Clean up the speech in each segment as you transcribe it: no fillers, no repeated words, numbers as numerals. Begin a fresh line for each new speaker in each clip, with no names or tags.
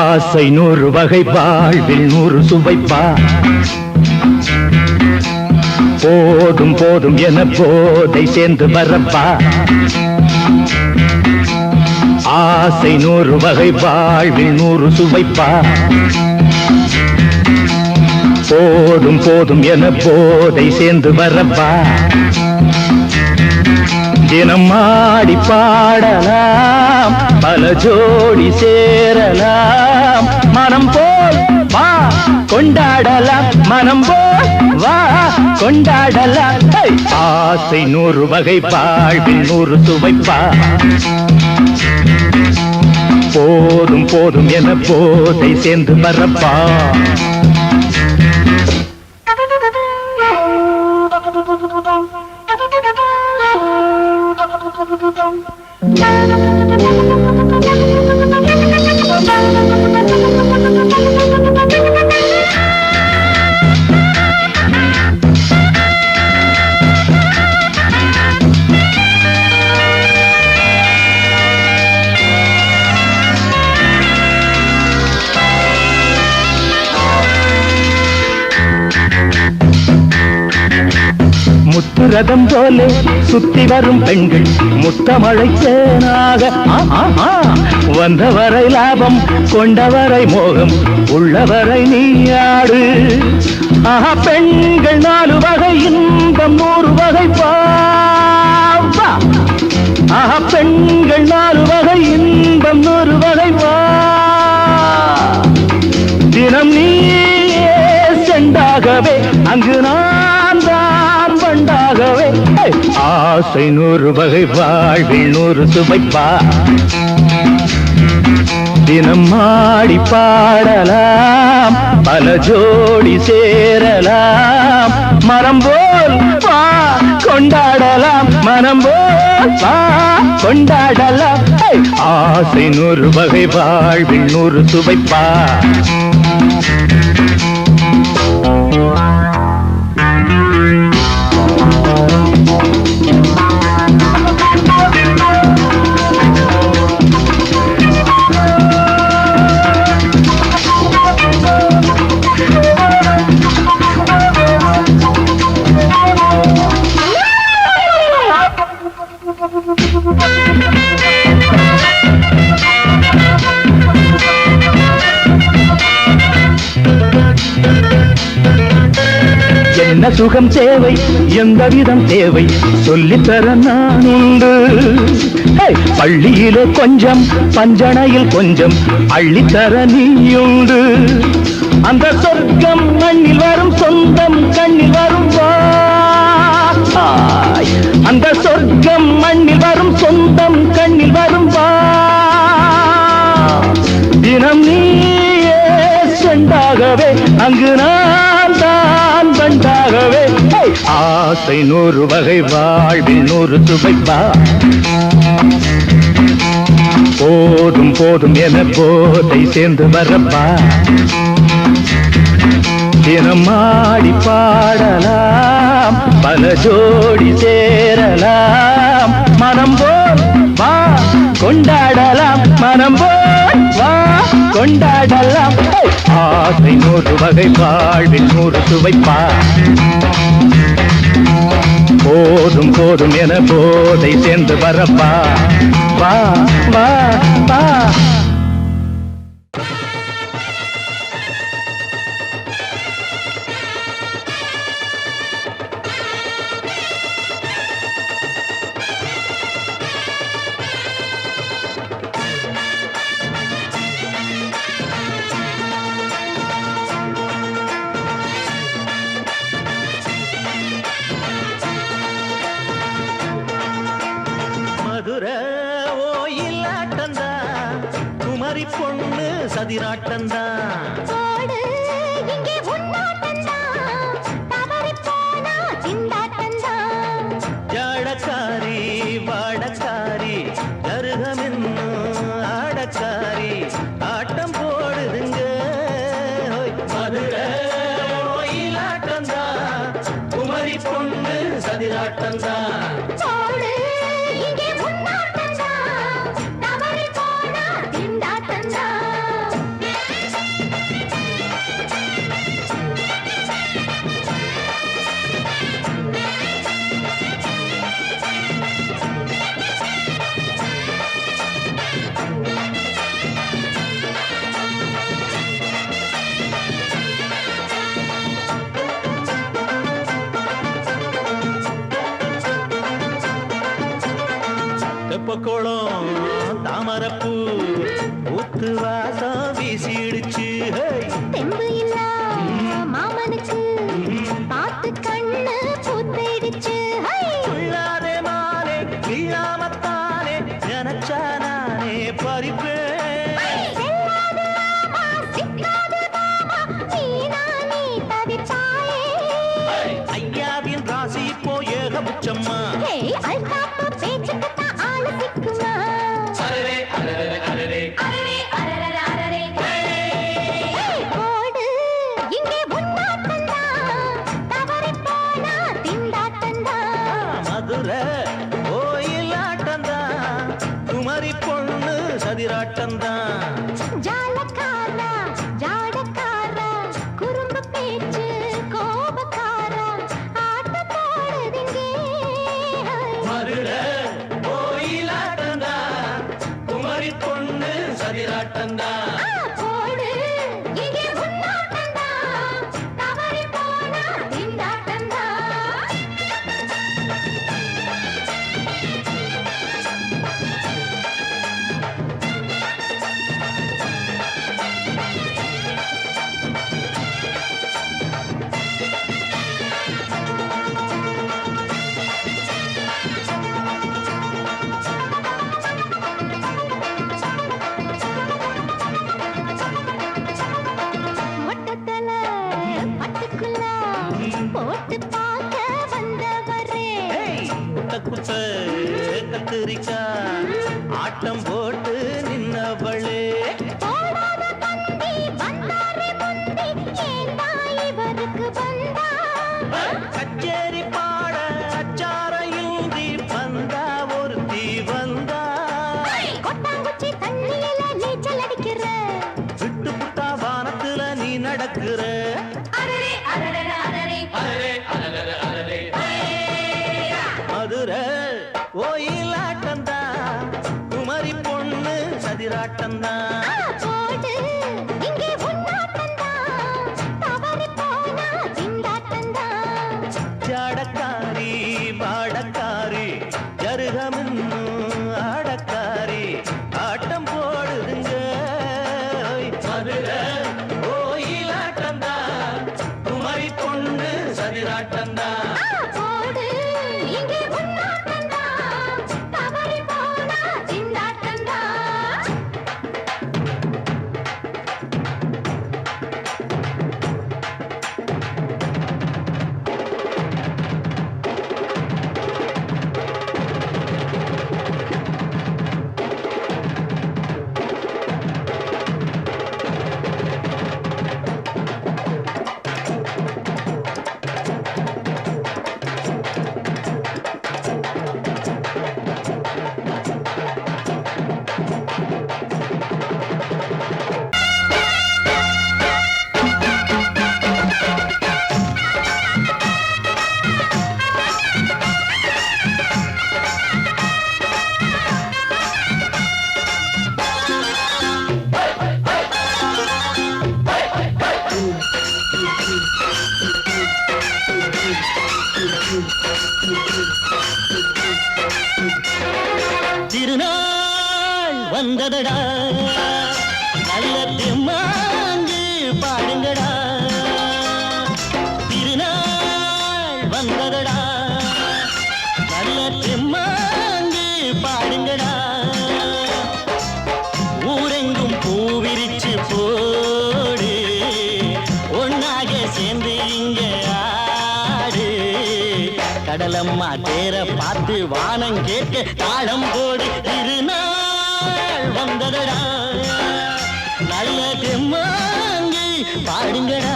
ஆசை 100 வகை வாழ்வில் 100 சுவைப்பா போதும் போதும் என போதை சேர்ந்து வரப்பா ஆசை 100 வகை வாழ்வில் 100 சுவைப்பா போதும் போதும் என போதை சேர்ந்து வரப்பா தினம் ஆடி பாடலாம் பல ஜோடி சேரலாம் மனம் போல் வா கொண்டாடலாம் மனம் போல் வா கொண்டாடலாம் ஆசை 100 வகை வாழ்வில் 100 சுவைப்பா போதும் போதும் என போதை சேர்ந்து வரப்பா முத்துரதம் போலே சுத்தி வரும் பெண்கள் முத்தமழை தேனாக வந்தவரை லாபம் கொண்டவரை மோகம் உள்ளவரை நீயாடு பெண்கள் 4 வகை இன்பம் 100 வகை பாவா பெண்கள் 4 வகை இன்பம் 100 வகை வா தினம் நீயே செண்டாகவே அங்கு நான் தான் வண்டாகவே ஆசை 100 வகை வாழ்வில் 100 சுவைப்பா தினம் ஆடி பாடலாம் பல ஜோடி சேரலாம் மனம் போல் வா கொண்டாடலாம் மனம் போல் வா கொண்டாடலாம் ஆசை 100 வகை வாழ்வில் 100 சுவைப்பா என்ன சுகம் தேவை எந்த விதம் தேவை சொல்லித்தர நான் உண்டு பள்ளியிலே கொஞ்சம் பஞ்சனையில் கொஞ்சம் அள்ளித்தர நீயுண்டு அந்த சொர்க்கம் மண்ணில் வரும் சொந்தம் கண்ணில் வரும் அந்த சொர்க்கம் மண்ணில் வரும் சொந்தம் கண்ணில் வரும் தினம் நீயே செண்டாகவே அங்கு நான் தான் வண்டாகவே ஆசை 100 வகை வாழ்வில் 100 சுவைப்பா போதும் போதும் என போதை சேர்ந்து வரப்பா தினம் ஆடி பாடலாம் பல ஜோடி சேரலாம் மனம் போல் வா கொண்டாடலாம் மனம் போல் வா கொண்டாடலாம் ஆசை 100 வகை வாழ்வில் 100 சுவைப்பா போதும் போதும் என போதை சேர்ந்து வரப்பா வா வா வா பொண்ணு சதிராட்டந்தா ஜாடக்காரி வாடக்காரி கருகமென்னு ஆடக்காரி ஆட்டம் போடுதுங்க மதுரை கோயிலாட்டந்தா குமரி பொண்ணு சதிராட்டந்தா குளம் தாமரப்பூ ஊத்து வாசம் வீசிடுச்சு
தெம்பு இல்ல மாமனுக்கு பார்த்து கண்ணு பூத்திடுச்சு
உள்ளாதே மானே வீழாமத்தானே நினைச்சா நானே பறிப்பேன் ஐயாவின் ராசி இப்போ ஏகபட்சம்மா மதுரை கோயிலாட்டந்தான் குமரி பொண்ணு சதிராட்டந்தான்
ஜாலக்காரா ஜாடக்காரா குறும்பு பேச்சு கோபக்காரா ஆட்ட போடுதுங்க
மதுரை கோயிலாட்டந்தான் குமரி பொண்ணு சதிராட்டந்தான்
போடு இங்கே முன்னாட்டந்தா தவறி போனா திண்டாட்டந்தா மொட்டத்தல பட்டுக்குள்ள போட்டு பார்க்க வந்தவரே
குட்ட கத்திரிக்கா ஆட்டம் போட்டு நின்னவளே
போடாத பந்தி வந்தாரே முந்தி ஏண்டா இவருக்கு வந்தா
கச்சேரி பாட அச்சாரையுந்தி வந்தா ஒருத்தி வந்தா
கொட்டாங்குச்சி தண்ணியில நீச்சல் அடிக்கிற
விட்டு புட்டா வானத்துல நீ நடக்கிற
அரரே அரரே அரரே
மதுரை கோயிலாட்டந்தா குமரி பொண்ணு சதிராட்டந்தா
போடு இங்கே உன்னாட்டந்தா தவறி போனா திண்டாட்டந்தா
ஜாடக்காரி பாடக்காரி ஜருகமின்னு ஆடக்காரி ஆட்டம் போடுதுங்க மதுரை கோயிலாட்டந்தா குமரி பொண்ணு சதிராட்டந்தா
போடு இங்கே உன்னாட்டந்தா தவறி போனா திண்டாட்டந்தா
திருநாள் வந்ததடா நல்ல தெம்மாங்கு பாடுங்கடா திருநாள் வந்ததடா நல்ல தெம்மாங்கு பாடுங்கடா ஊரெங்கும் பூவிரிச்சு போடு ஒன்னாக சேர்ந்து இங்க ஆடு கடலம்மா தேர பார்த்து வானம் கேட்க தாளம் போடு திருநாள் வந்ததடா நல்ல தெம்மாங்கி பாடுங்கடா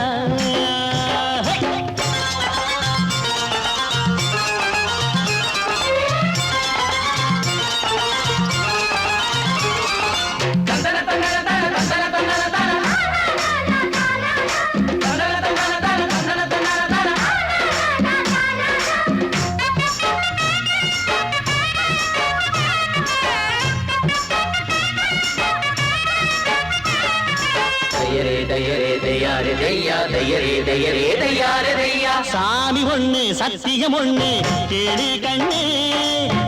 சாமி ஒண்ணு சத்தியம் ஒண்ணு கேடு கண்ணு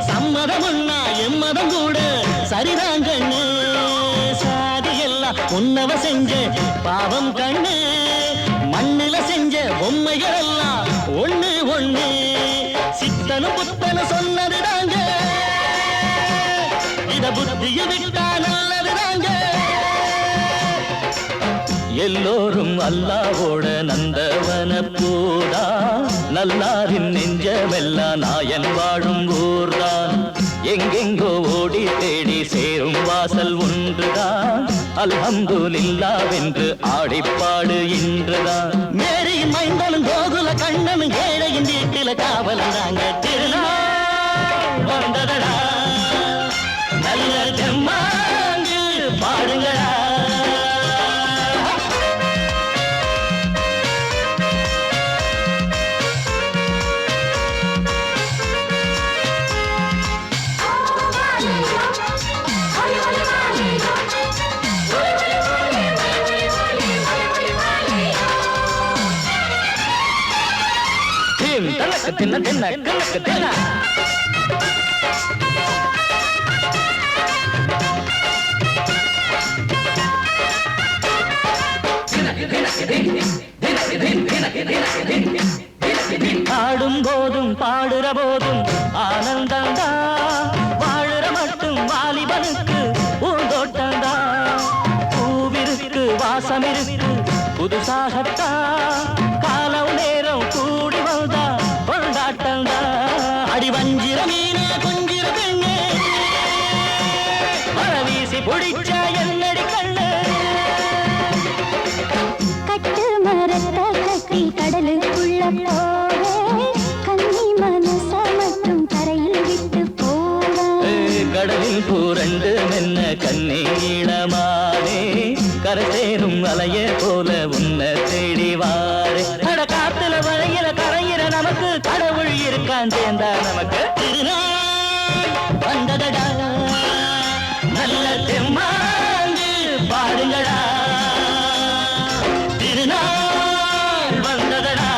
சம்மதம் ஒண்ணா எம்மதம் கூட சரிதான் கண்ணு சாதி எல்லாம் உன்னவ செஞ்ச பாவம் கண்ணு மண்ணில செஞ்ச பொம்மைகள் எல்லாம் ஒண்ணு ஒண்ணு சித்தனும் புத்தனும் சொன்னதுதாங்க இத புத்திய விட்டா நல்லதுதாங்க எல்லோரும் அல்லாவோட நந்தவன பூதா நல்லாரின் நெஞ்சமெல்லாம் நாயன் வாழும் ஊர்தான் எங்கெங்கோ ஓடி தேடி சேரும் வாசல் ஒன்றுதான் அல்ஹம்துலில்லாஹ்வென்று ஆடிப்பாடு இன்றுதான் மேரியின் மைந்தனும் கோகுல கண்ணனும் ஏழையின் வீட்டில காவலந்தாங்க திருநாள் வந்ததடா நல்ல தெம்மாங்கு பாடுங்களா தின்ன தின்ன கணக்கு தின்ன ஆடும் போதும் பாடுற போதும் ஆனந்தந்தா வாழுற மட்டும் வாலிபனுக்கு பூந்தோட்டந்தா பூவிருக்கு வாசம் இருக்கு புதுசாகத்தா காலம் நேரம் கூடி வந்தா கொண்டாட்டந்தா அடி வஞ்சிர மீனே கொஞ்சிர பெண்ணே மரவீசி பிடிச்ச என்னடி கண்ணு
கட்டு மரத்த கட்டி கடலுக்குள்ள போவே கன்னி மனச மட்டும் தரையில் விட்டு போவே
கடலில் பூரண்டு மென்ன கண்ணீளமானே கரை சேரும் அலைய போல உன்னை தேடி வாரே அட காத்துல வளையில கரையிற நமக்கு கடவுள் இருக்கான் சேர்ந்தா நமக்கு திருநாள் வந்ததடா நல்ல தெம்மாங்கு பாடுங்கடா திருநாள் வந்ததடா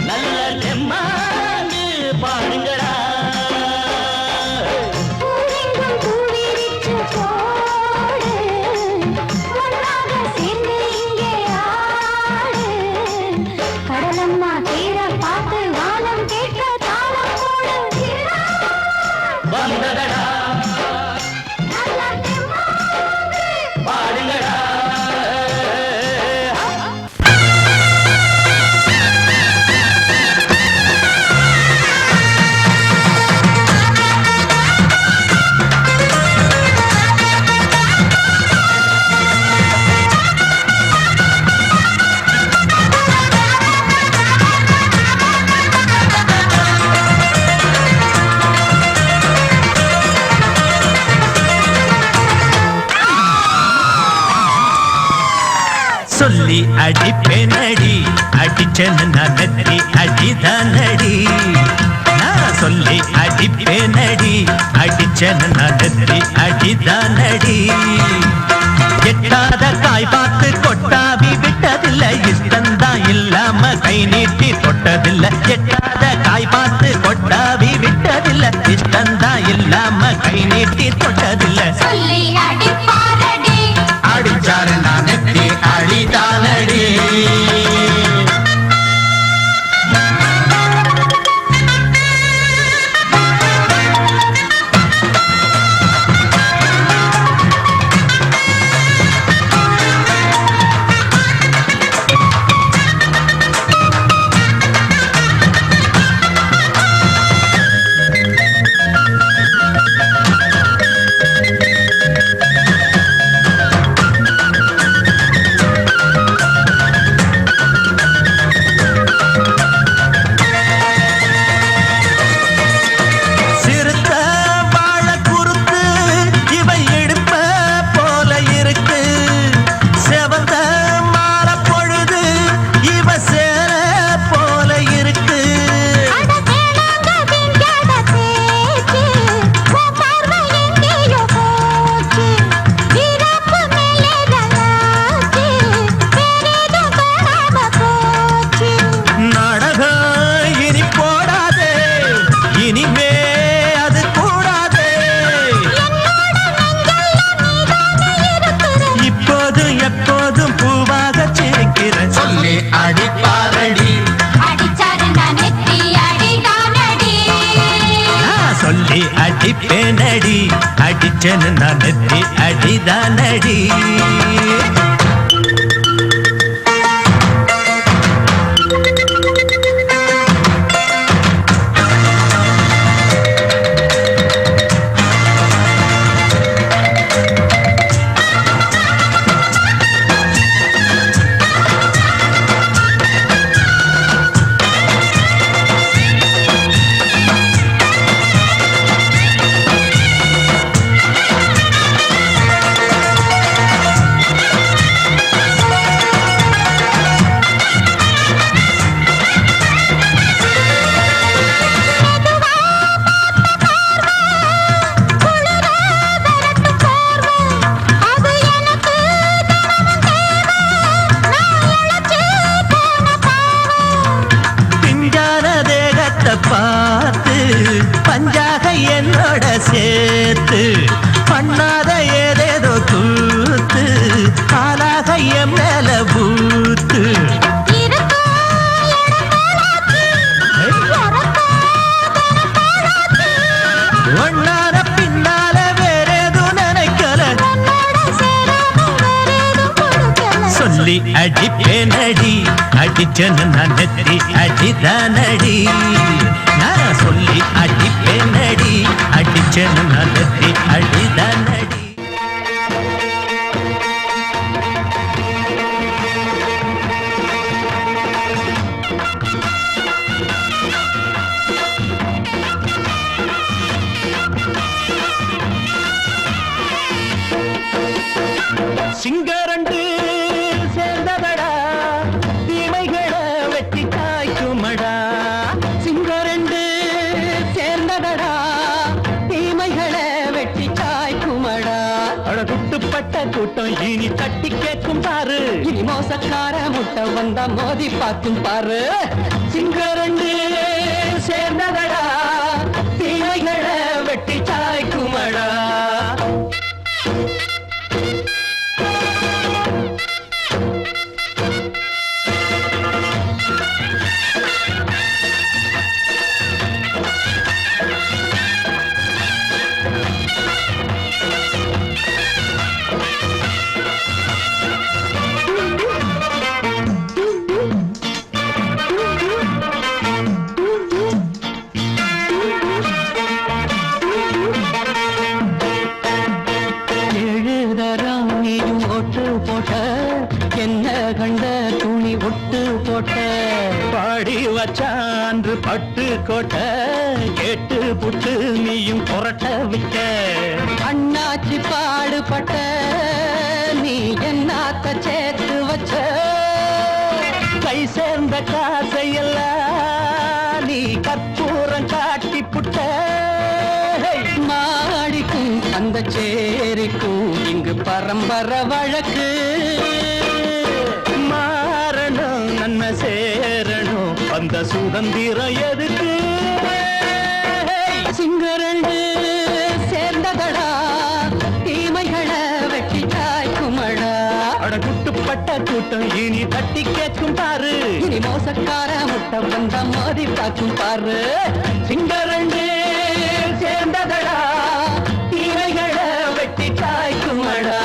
நல்ல தெம்மாங்கு பாடுங்கடா
பூவெங்கும் பூவிரிச்சு போடு ஒன்றாக சேர்ந்து இங்கே ஆடு கடலம்மா தீர பார்த்து வானம் கேட்க தாளம் போடு
வந்ததடா
நல்ல தெம்மாங்கு
பாடுங்கடா
சொல்லி அடிப்பேனடி அடிச்சேன்னு நான் நெத்தி அடிதானடி நான் சொல்லி அடிப்பேனடி அடிச்சேன்னு நான் நெத்தி அடிதானடி எட்டாத காய் பார்த்து கொட்டாவி விட்டதில்லை இஷ்டந்தான் இல்லாம கை நீட்டி தொட்டதில்லை எட்டாத காய் பார்த்து கொட்டாவி விட்டதில்லை இஷ்டந்தான் இல்லாம கை நீட்டி தொட்டதில்லை
சொல்லி அடிப்பாரடி
அடிச்சாரு நான் நெத்தி அடிதானடி அடிச்சேன்னு நான் நெத்தி அடிதானடி. பார்த்து பஞ்சாக என்னோட சேர்த்து பண்ணாத ஏதேதோ கூத்து காலாக என் மேல பூத்து ஒன்னார பின்னால வேறேதும் நினைக்கல சொல்லி அடிப்பேனடி அடிச்சேன்னு நான் நெத்தி அடிதானடி. நான் சொல்லி அடிப்பேனடி அடிச்சேன்னு நான் நெத்தி அடிதானடி.
சிங்கரண்டு சேர்ந்ததடா தீமைகளை வெட்டி காய்க்குமடா. சிங்கரண்டு சேர்ந்ததடா தீமைகளை வெட்டி காய்க்குமடா. அழகுட்டுப்பட்ட கூட்டம் இனி தட்டி கேட்கும் பாரு. இனி மோசக்கார முட்டை வந்தா மோதி பார்க்கும் பாரு. சிங்கரண்டு சேர்ந்ததடா தீமைகளை வெட்டி காய்க்குமடா. என்ன கண்ட துணி ஒட்டு போட்ட பாடி வச்சான்று பட்டு கோட்ட கேட்டு புட்டு நீயும் புரட்ட விட்ட. அண்ணாச்சி பாடுபட்ட நீ என்னாத்த சேர்த்து வச்ச கை சேர்ந்த காசையெல்லாம் நீ கற்பூரம் காட்டி புட்ட. மாடிக்கும் அந்த சேரிக்கும் இங்கு பரம்பரை வழக்கு. மாறணும் நன்மை சேரணும் அந்த சுதந்திரம் எதுக்கு. சிங்கரண்டு சேர்ந்ததடா தீமைகளை வெட்டி காய்க்குமடா. அடகுட்டுப்பட்ட கூட்டம் இனி தட்டி கேட்கும் பாரு. இனி மோசக்கார முட்டை வந்த மோதி பார்க்கும் பாரு. சிங்கரண்டு சேர்ந்ததடா தீமைகளை வெட்டி காய்க்குமடா.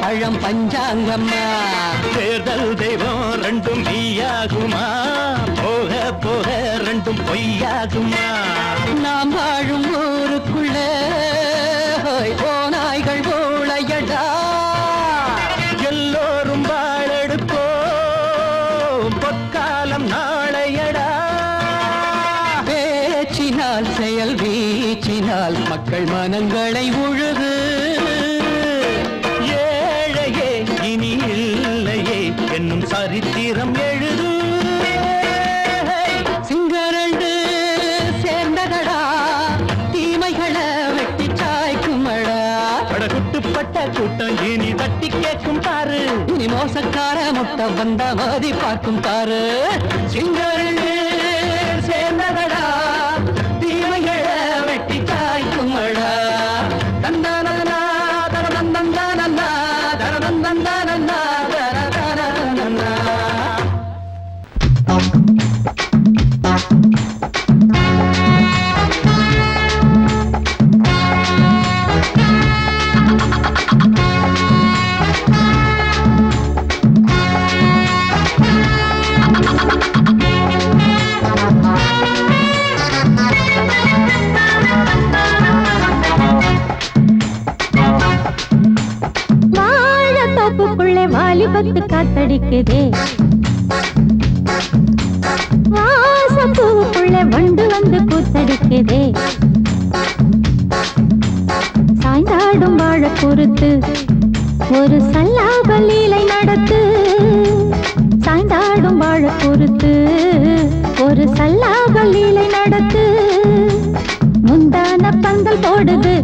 பழம் பஞ்சாங்கம்மா தேர்தல் தெய்வம் ரெண்டும் மெய்யாகுமா போக போக ரெண்டும் பொய்யாகுமா. நாம் வாழும் ஊருக்குள்ள ஓநாய்கள் ஊழையடா எல்லோரும் வாழெடுப்போ பொற்காலம் நாளையடா. பேச்சினால் செயல் வீச்சினால் மக்கள் மனங்களை உழுது. என்னும் சரித்திரம் எழுது. சிங்கரண்டு சேர்ந்ததடா தீமைகளை போட்ட கூட்டம் இனி தட்டி கேட்கும் பாரு. இனி மோசக்கார முட்டை வந்த மோதி பார்க்கும் பாரு. சிங்கரே சேர்ந்ததடா தீமைகள வெட்டி காய்க்குமடா. தந்தானா தரதந்தந்தானா தரதந்தந்தானா தரதந்தந்தானா.
வாழத்தோப்புக்குள்ளே வாலிபத்து காத்தடிக்குதே. வாசப்பூவுக்குள்ளே வண்டு வந்து கூத்தடிக்குதே. சாய்ந்தாடும் வாழ பொறுத்து ஒரு சல்லாப லீலை நடத்து. சாய்ந்தாடும் வாழ பொறுத்து ஒரு சல்லாப லீலை நடத்து. முந்தான பந்தல் போடுது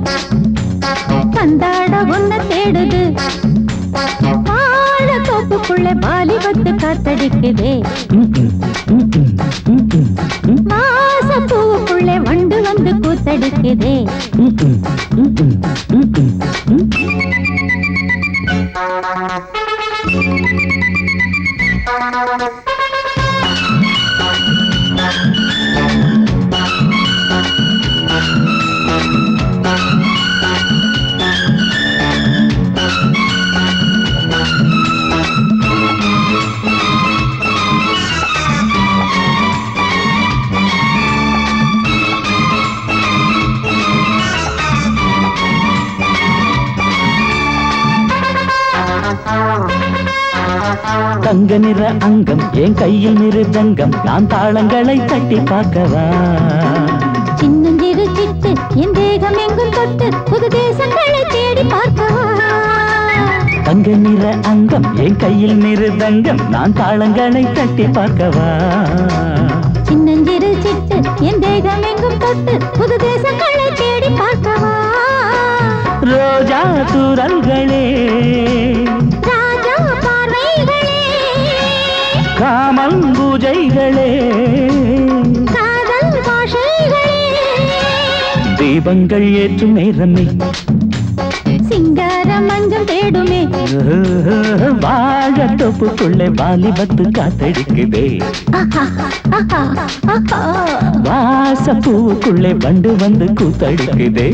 பந்தாட ஒன்ன தேடுது. வாழத்தோப்புக்குள்ளே வாலிபத்து காத்தடிக்குதே. வாசப்பூவுக்குள்ளே வண்டு வந்து கூத்தடிக்குதே.
தங்க நிற அங்கம் என் கையில் மிருதங்கம் நான் தாளங்களை தட்டி பார்க்கவா.
சின்னஞ்சிறு சிட்டு என் தேகம் எங்கும் தொட்டு புது தேசங்களை தேடி பார்க்கவா.
தங்க நிற அங்கம் என் கையில் மிருதங்கம் நான் தாளங்களை தட்டி பார்க்கவா.
சின்னஞ்சிறு சிட்டு என் தேகம் எங்கும் தொட்டு புது தேசங்களை தேடி பார்க்கவா.
ரோஜா தூரல்களே
ராஜா பார்வைகளே
காமல் பூஜைகளே
காதல் பாஷைகளே
தீபங்கள் ஏற்றும் நேரமே
சிங்கார மஞ்சள் தேடுமே.
வாழத்தோப்புக்குள்ளே வாலிபத்து காத்தடிக்குதே. வாசப்பூவுக்குள்ளே வண்டு வந்து கூத்தடிக்குதே.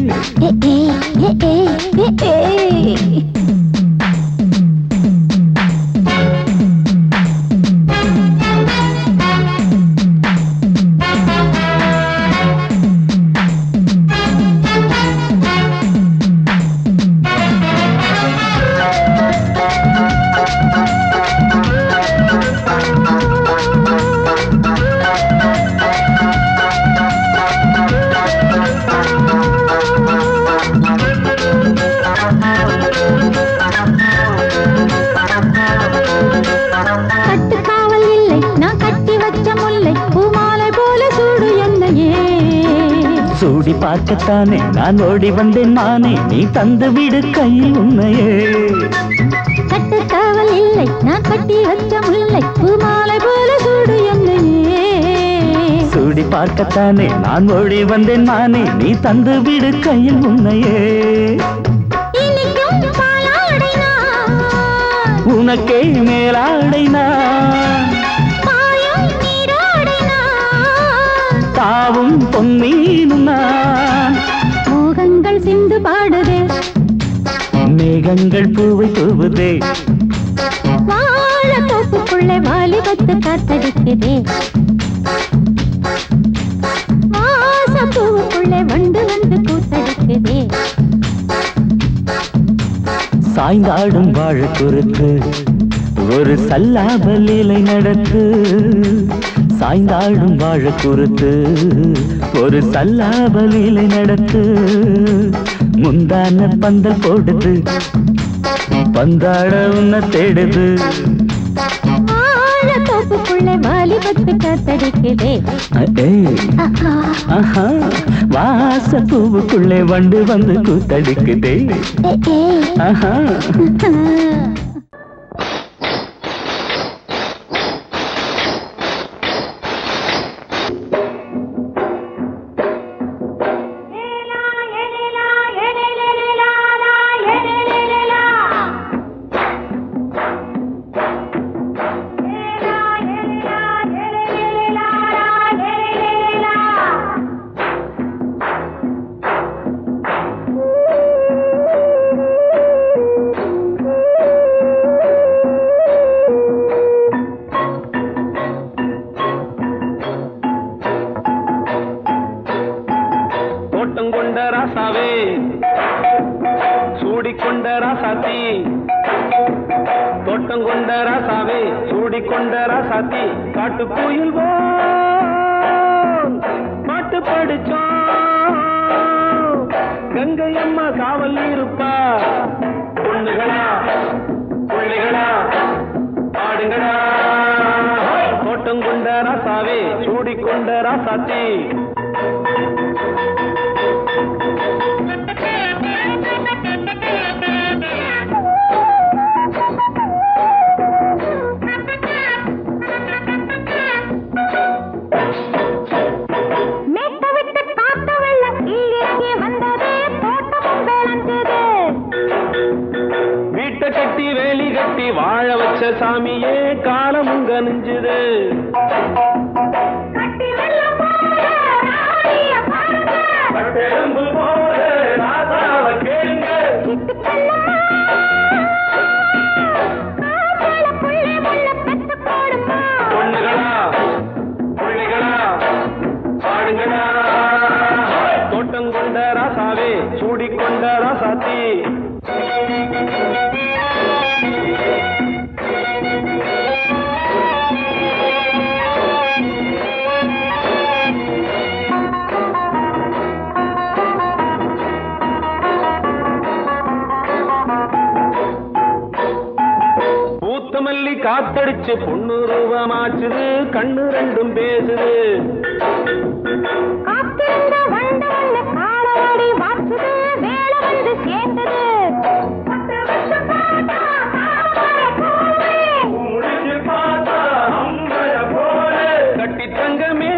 கட்டுக்காவல் இல்லை நான் கட்டி வச்ச முல்லை பூமாலை போல சூடு என்னையே.
சூடி பார்க்கத்தானே நான் ஓடி வந்தேன் மானே நீ தந்து விடு கையில் உன்னையே.
கட்டுக்காவல் இல்லை நான் கட்டி வச்ச முல்லை பூமாலை போல சூடு என்னையே.
சூடி பார்க்கத்தானே நான் ஓடி வந்தேன் மானே நீ தந்து விடு கையில் உன்னையே.
இனிக்கும் பாலாடை நான்
உனக்கே மேலாடை நான்
பாயும் நீராடை நான்
தாவும் பொன்னீனும் நான்.
மோகங்கள் சிந்து பாடுதே
மேகங்கள் பூவை தூவுதே.
வாழத்தோப்புக்குள்ளே வாலிபத்து காத்தடிக்குதே. வாசப்பூவுக்குள்ளே வண்டு வந்து கூத்தடிக்குதே.
சாய்ந்தாடும் வாழ குறுக்கு ஒரு சல்லாப லீலை நடத்து. சாய்ந்தாடும் வாழ குறுக்கு ஒரு சல்லாப லீலை நடத்து. முந்தான பந்தல் போடுது பந்தாட உன்ன தேடுது.
வாழத்தோப்புக்குள்ளே வாலி வாலிபத்து காத்தடிக்குதே.
வாச பூவுக்குள்ளே வண்டு வந்து கூத்தடிக்குதே. ஆஹா
சூடிக்கொண்ட ராசாத்தி தோட்டம் கொண்ட ராசாவே சூடிக்கொண்ட ராசாத்தி காட்டு கோயில் பாட்டு படிச்சோம் கங்கை அம்மா காவல் இருப்பா பொண்ணுகளா பிள்ளைகளா ஆடுங்களா தோட்டம் கொண்ட ராசாவே சூடிக்கொண்ட ராசாத்தி கட்டி வேலி கட்டி வாழ வச்ச சாமியே காலமுங்க நெஞ்சுது பொண்ணுகளா பிள்ளைகளா ஆடுங்களா தோட்டம் கொண்ட ராசாவே சூடிக்கொண்ட ராசாத்தி பூத்தமல்லி காத்தடிச்சு பொண்ணு ரூபமாச்சுது கண்ணு ரெண்டும் பேசுது கட்டி தங்கமே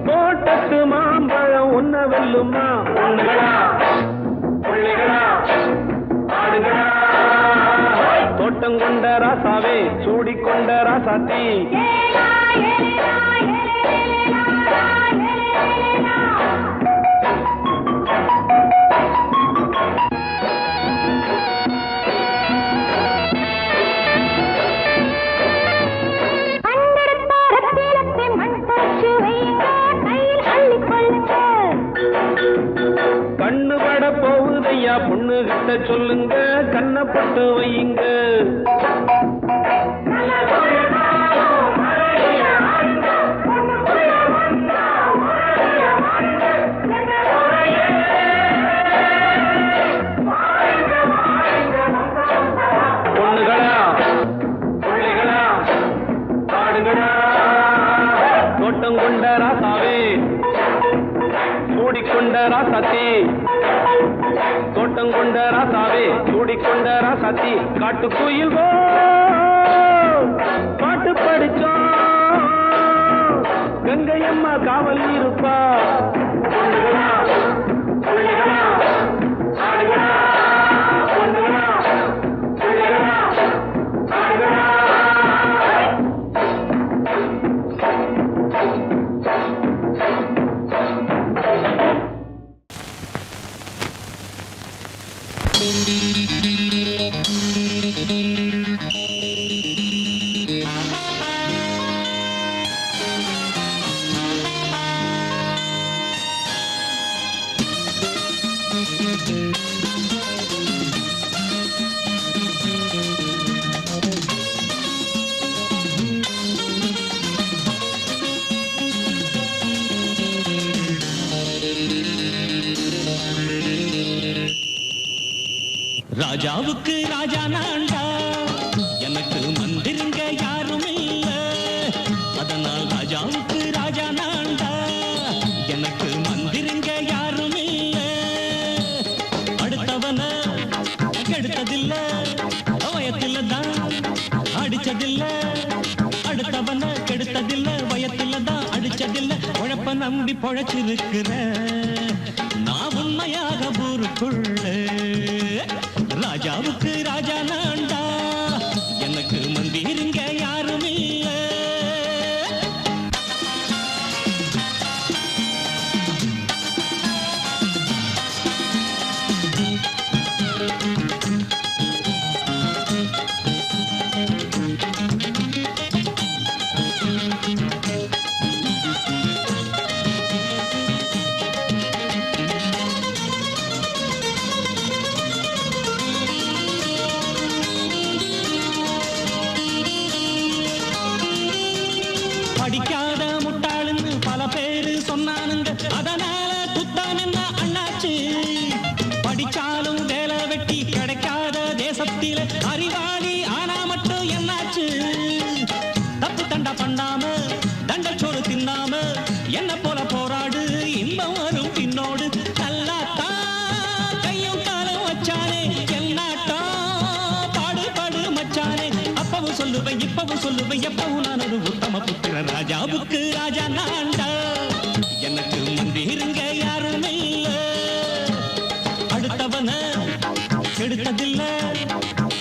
தோட்டத்து மாம்பழம் உன்ன வெல்லுமா பொண்ணுகளா பிள்ளைகளா ஆடுகளா தோட்டம் கொண்ட ராசாவே சூடிக்கொண்ட ராசாத்தி கண்ணு பட போகுதையா பொண்ணு கிட்ட சொல்லுங்க கண்ணப்பட்டு வையுங்க பொண்ணுகளா பிள்ளைகளா ஆடுகளா தோட்டம் கொண்ட ராசாவே சூடிக்கொண்ட ராசாத்தி தோட்டம் கொண்ட ராசாவே சூடிக்கொண்ட ராசாத்தி காட்டு கோயில் பாட்டு படிச்சோம் கங்கை அம்மா காவல் இருப்பா பொண்ணுகளா பிள்ளைகளா ஆடுகளா பொண்ணுகளா பிள்ளைகளா ஆடுகளா
ராஜாவுக்கு ராஜா நான்டா எனக்கு மந்திருங்க யாரும் இல்ல நம்பி பொழைச்சிருக்கிற நான் உண்மையாக ஊருக்குள்ள ராஜாவுக்கு ராஜா நான்டா எனக்கு மந்திருங்க யாரும் இல்ல படிக்காத முட்டாளுன்னு பல பேரு சொன்னானுங்க அதனால குத்தம் என்ன அண்ணாச்சு படிச்சாலும் வேலை வெட்டி கிடைக்காத தேசத்தில அறிவாளி ஆனா மட்டும் என்னாச்சு தப்பு தண்டா பண்ணாம தண்டச்சோறு தின்னாம என்ன போல போராடு இன்பம் வரும் பின்னோடு நல்லாத்தான் கையும் காலம் வச்சானே என்னாட்டா பாடு பாடு மச்சானே அப்பவும் சொல்லுவேன் இப்பவும் சொல்லுவேன் எப்பவும் நான் ஒரு உத்தம புத்திர ராஜாவுக்கு ராஜா நான்டா எனக்கு மந்திருங்க யாரும் இல்ல அடுத்தவன கெடுத்ததில்ல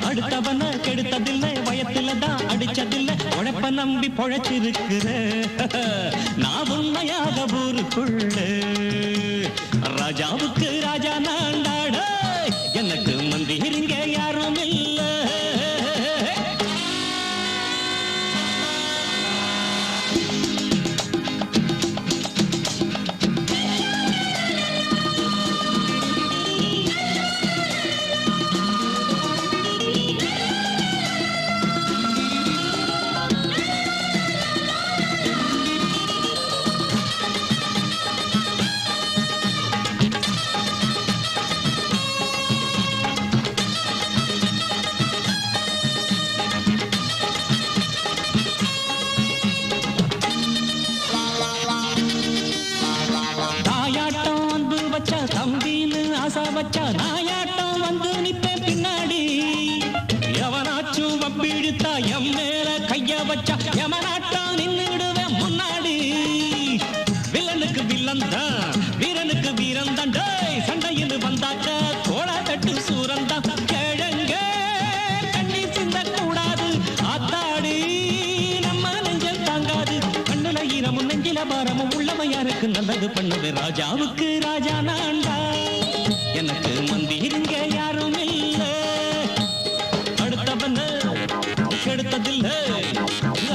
அடுத்தவன கெடுத்ததில்ல வயத்துல தான் அடிச்சதில்ல உழைப்ப நம்பி பொழைச்சிருக்கிற நான் உண்மையாக ஊருக்குள்ள ராஜாவுக்கு ராஜா நான்டாட எனக்கு மந்திருங்க யாரும் இல்ல தம்பின்னு ஆசா வச்சா நாயாட்டம் வந்து நிப்பேன் பின்னாடி எவனாச்சும் வப்பிழுத்தா எம் மேல கைய வச்சா எவனாட்டம் நின்னுடுவேன் முன்னாடி வில்லனுக்கு வில்லன் தான் வீரனுக்கு வீரன் தான் சண்டையில் வந்தாக்க தோள தட்டு சூரன் தான் கிழங்க கண்ணி சிந்த கூடாது ஆத்தாடி நம்ம நெஞ்சல் தாங்காது கண்ணுல ஈரமும் நெஞ்சில பாரமும் உள்ளவன் யாருக்கு நல்லது பண்ணுது ராஜாவுக்கு ராஜா நான்டா எனக்கு மந்திருங்க யாரும் இல்ல அடுத்தவன கெடுத்ததில்லை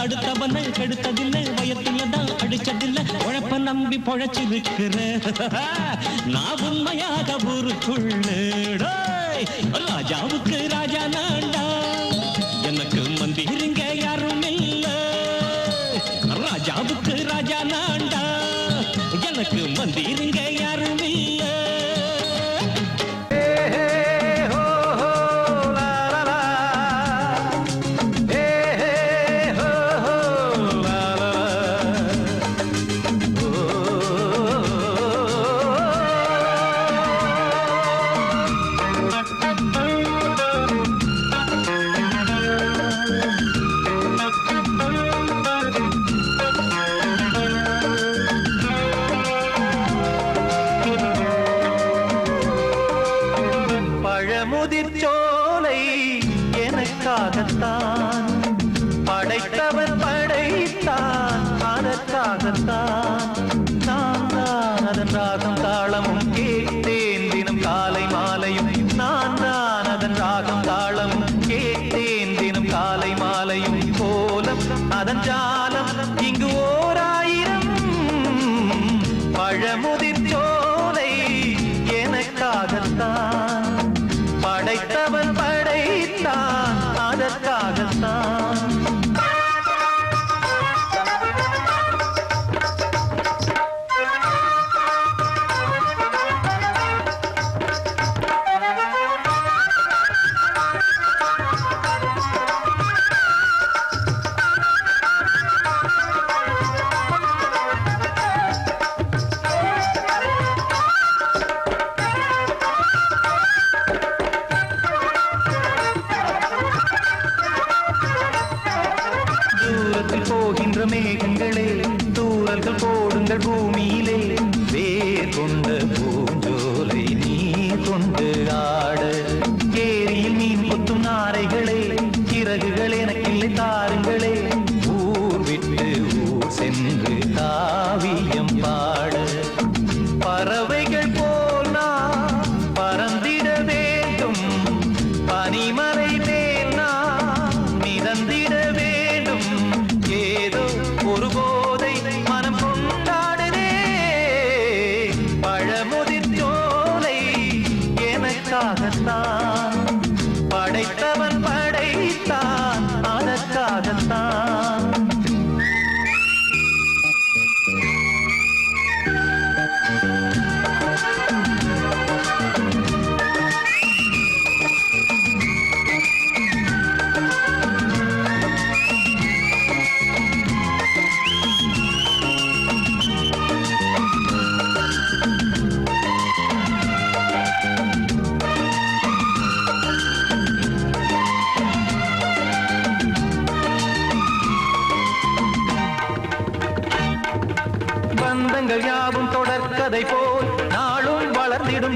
அடுத்தவன கெடுத்ததில்லை வயத்துல தான் அடிச்சதில்லை உழைப்ப நம்பி பொழைச்சிருக்கிற நான் உண்மையாக ஊருக்குள்ள ராஜாவுக்கு ராஜா நான்டா எனக்கு மந்திருங்க யாரும் இல்ல ராஜாவுக்கு ராஜா நான்டா எனக்கு மந்திருங்க யாரும் இல்ல
முதிர்ச்சோலை எனக்காகத்தான் படைத்தவன் படைத்தான் அதற்காகத்தான் நான் தான் அதன் ராகம் தாளமும் கேட்டேன் தினம் காலை மாலையும் நான் தான் அதன் ராகம் தாளமும் கேட்டேன் தினம் காலை மாலையும் கோலம் அதன் ஜாலம் இங்கு ஓராயிரம் பழமுதிர்ச்சோலை எனக்காகத்தான் படைத்தவன் படைத்தான் அதற்காக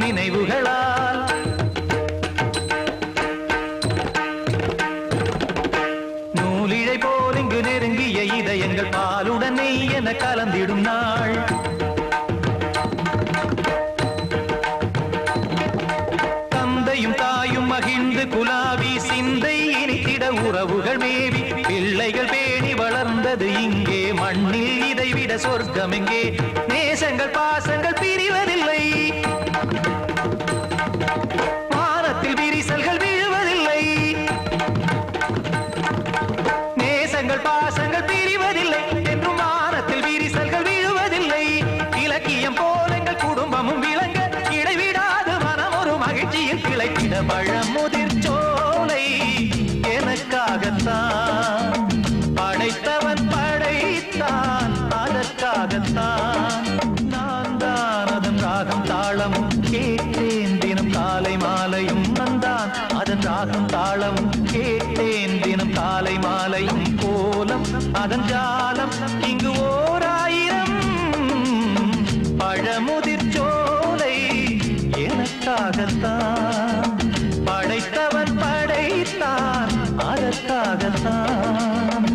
நினைவுகளால் நூலிழை போல் இங்கு நெருங்கிய இதயங்கள் பாலுடன் நெய் என கலந்திடும் நாள் தந்தையும் தாயும் மகிழ்ந்து குலாவி சிந்தை இனித்திட உறவுகள் மேவி பிள்ளைகள் பேணி வளர்ந்தது இங்கே மண்ணில் இதைவிட சொர்க்கம் எங்கே நேசங்கள் பாசங்கள் பிரிவதில்லை வானத்தில் விரிசல்கள் விழுவதில்லை நேசங்கள் பாசங்கள் பிரிவதில்லை என்றும் வானத்தில் விரிசல்கள் விழுவதில்லை இலக்கியம் போல எங்கள் குடும்பமும் விளங்க இடைவிடாது மனம் ஒரு மகிழ்ச்சியில் கிளைத்திட பழமுதிர் சோலை எனக்காகத்தான் படைத்தவன் படைத்தான் அதற்காகத்தான் நான் தான் அதன் ராகம் தாளமும் கேட்டேன் தினம் காலை மாலையும் நந்தான் அதன் ராகம் தாளமும் கேட்டேன் தினம் காலை மாலையும் கோலம் அதன் ஜாலம் இங்கு ஓர் ஆயிரம் பழமுதிர் சோலை எனக்காகத்தான் படைத்தவன் படைத்தான் அதற்காகத்தான்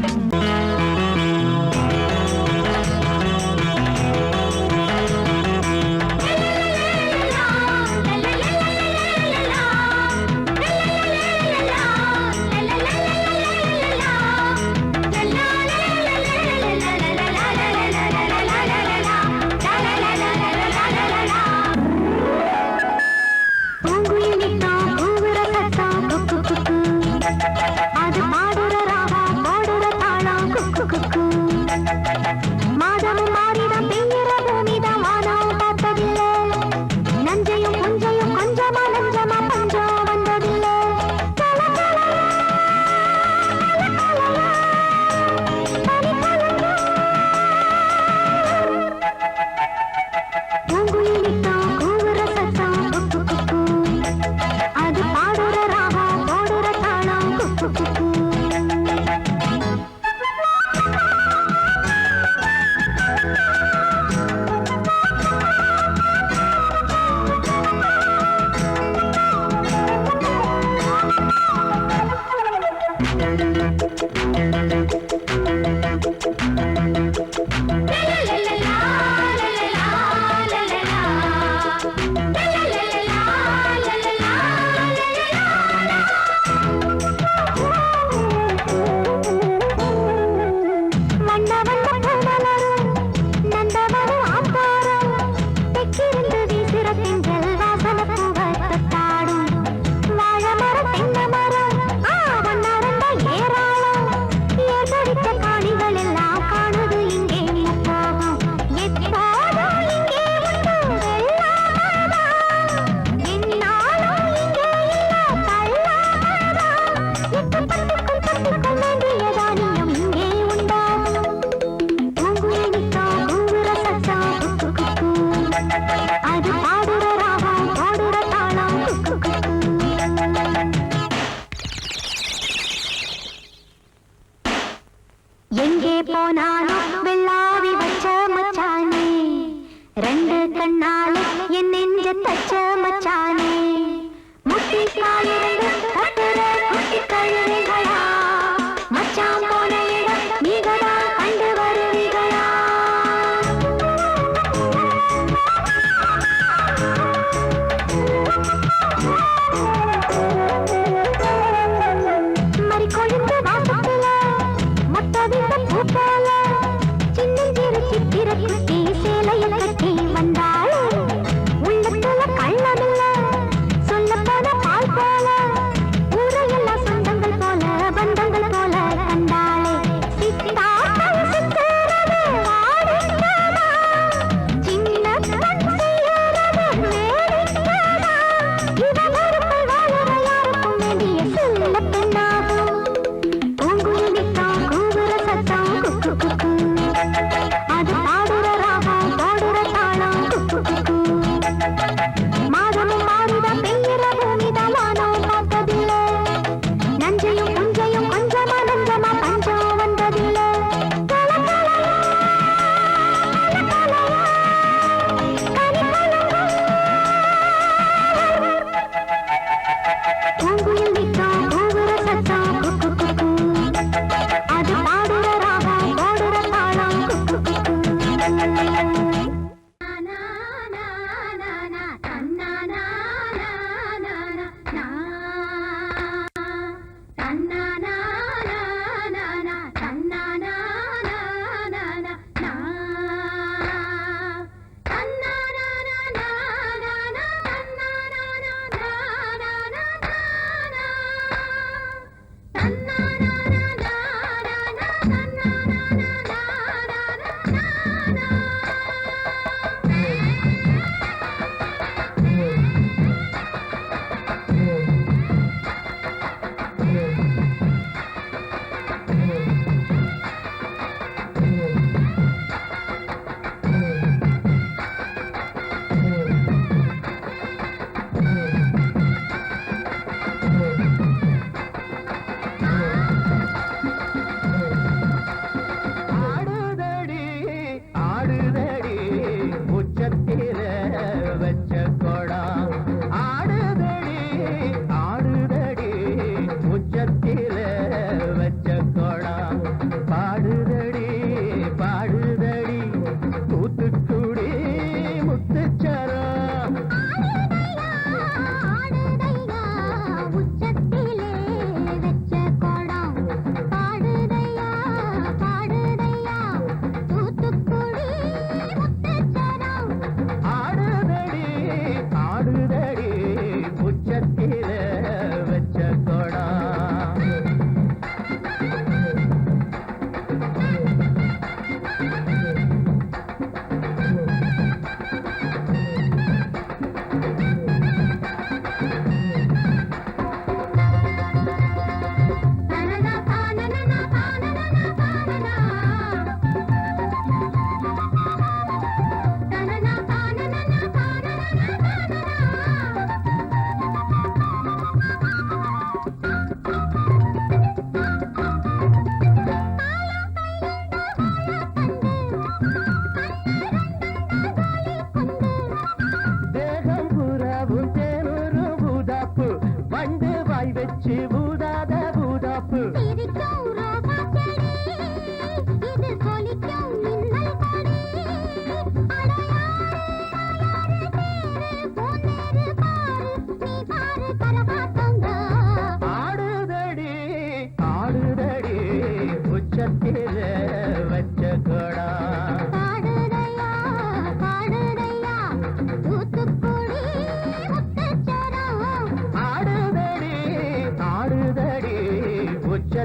எங்கே போனாலும் வெள்ளாவி வச்ச மச்சானே ரெண்டு கண்ணாலே என் நெஞ்ச தச்ச மச்சானே முட்டி காலிருந்து கட்டுற குட்டி கழுதைகளா மச்சான் போன இடம் நீகதா கண்டு வருவீகளா மறி கொழுந்து வாசத்துல மொத்தவிந்த பூப்பால சின்னஞ்சிறு சித்திர குட்டி சேலைய கட்டி வந்தாள் உள்ளத்துல கள்ளமில்ல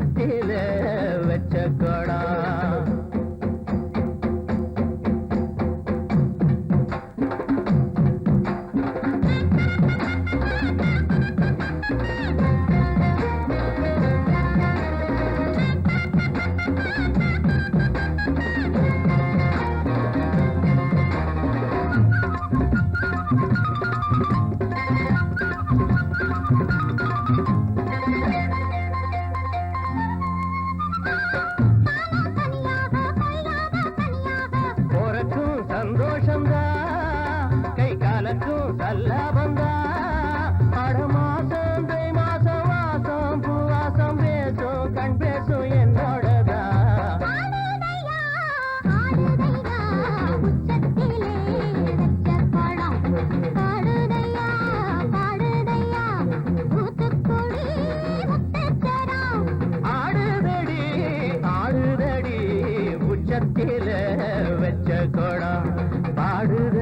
உச்சத்தில வச்ச கொடம். போறக்கும் சந்தோஷந்தா கை காலக்கும் சல்லாபந்தா அட மாசம் தை மாசம் வாசம் பூவாசம் பேசும் கண் பேசும் என்னோடதா. ஆடுதடி ஆடுதடி உச்சத்தில வச்ச கொடம் பாடுது